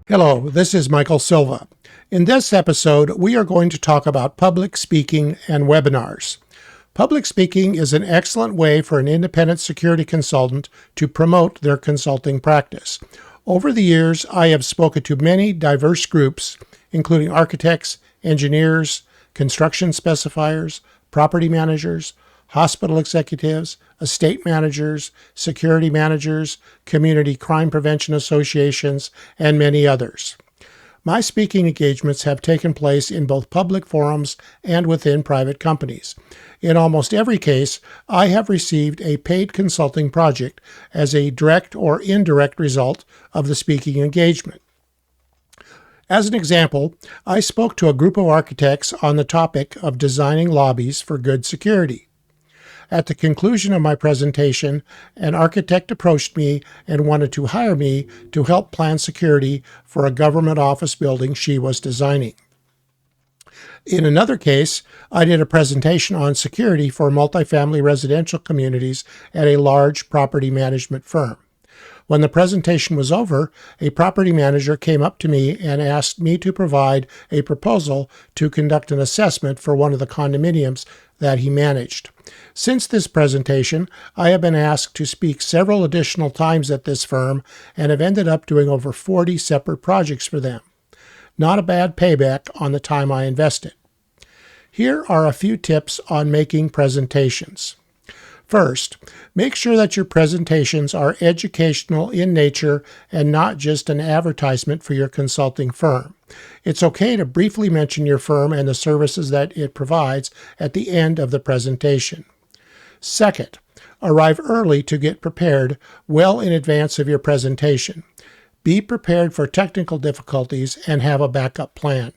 Hello, this is Michael Silva. In this episode, we are going to talk about public speaking and webinars. Public speaking is an excellent way for an independent security consultant to promote their consulting practice. Over the years, I have spoken to many diverse groups, including architects, engineers, construction specifiers, property managers, hospital executives, estate managers, security managers, community crime prevention associations, and many others. My speaking engagements have taken place in both public forums and within private companies. In almost every case, I have received a paid consulting project as a direct or indirect result of the speaking engagement. As an example, I spoke to a group of architects on the topic of designing lobbies for good security. At the conclusion of my presentation, an architect approached me and wanted to hire me to help plan security for a government office building she was designing. In another case, I did a presentation on security for multifamily residential communities at a large property management firm. When the presentation was over, a property manager came up to me and asked me to provide a proposal to conduct an assessment for one of the condominiums that he managed. Since this presentation, I have been asked to speak several additional times at this firm and have ended up doing over 40 separate projects for them. Not a bad payback on the time I invested. Here are a few tips on making presentations. First, make sure that your presentations are educational in nature and not just an advertisement for your consulting firm. It's okay to briefly mention your firm and the services that it provides at the end of the presentation. Second, arrive early to get prepared well in advance of your presentation. Be prepared for technical difficulties and have a backup plan.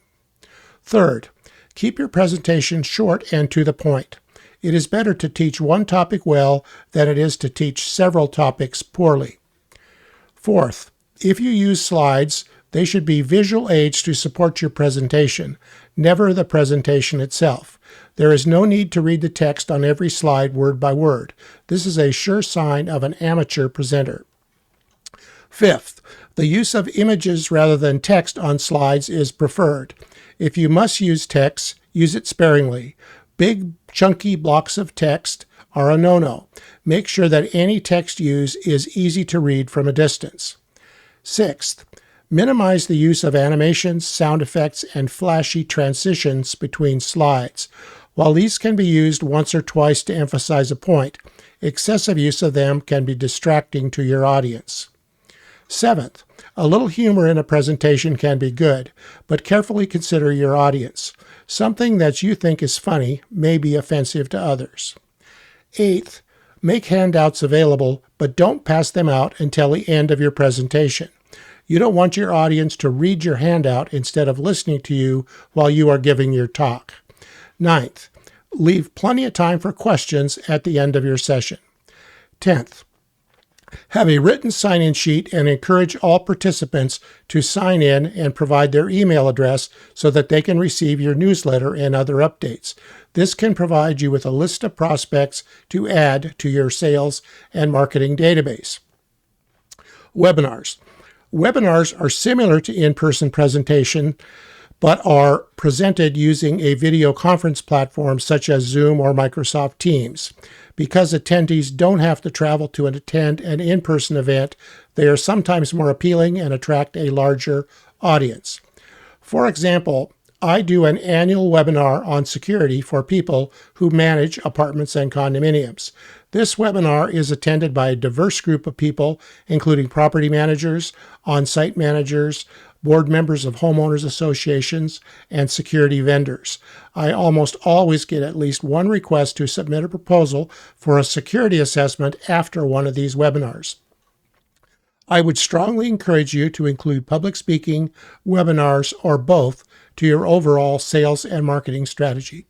Third, keep your presentation short and to the point. It is better to teach one topic well than it is to teach several topics poorly. Fourth, if you use slides, they should be visual aids to support your presentation, never the presentation itself. There is no need to read the text on every slide word by word. This is a sure sign of an amateur presenter. Fifth, the use of images rather than text on slides is preferred. If you must use text, use it sparingly. Big, chunky blocks of text are a no-no. Make sure that any text used is easy to read from a distance. Sixth, minimize the use of animations, sound effects, and flashy transitions between slides. While these can be used once or twice to emphasize a point, excessive use of them can be distracting to your audience. Seventh, a little humor in a presentation can be good, but carefully consider your audience. Something that you think is funny may be offensive to others. Eighth, make handouts available, but don't pass them out until the end of your presentation. You don't want your audience to read your handout instead of listening to you while you are giving your talk. Ninth, leave plenty of time for questions at the end of your session. 10th, have a written sign-in sheet and encourage all participants to sign in and provide their email address so that they can receive your newsletter and other updates. This can provide you with a list of prospects to add to your sales and marketing database. Webinars. Webinars are similar to in-person presentation, but are presented using a video conference platform such as Zoom or Microsoft Teams. Because attendees don't have to travel to attend an in-person event, they are sometimes more appealing and attract a larger audience. For example, I do an annual webinar on security for people who manage apartments and condominiums. This webinar is attended by a diverse group of people, including property managers, on-site managers, board members of homeowners associations, and security vendors. I almost always get at least one request to submit a proposal for a security assessment after one of these webinars. I would strongly encourage you to include public speaking, webinars, or both to your overall sales and marketing strategy.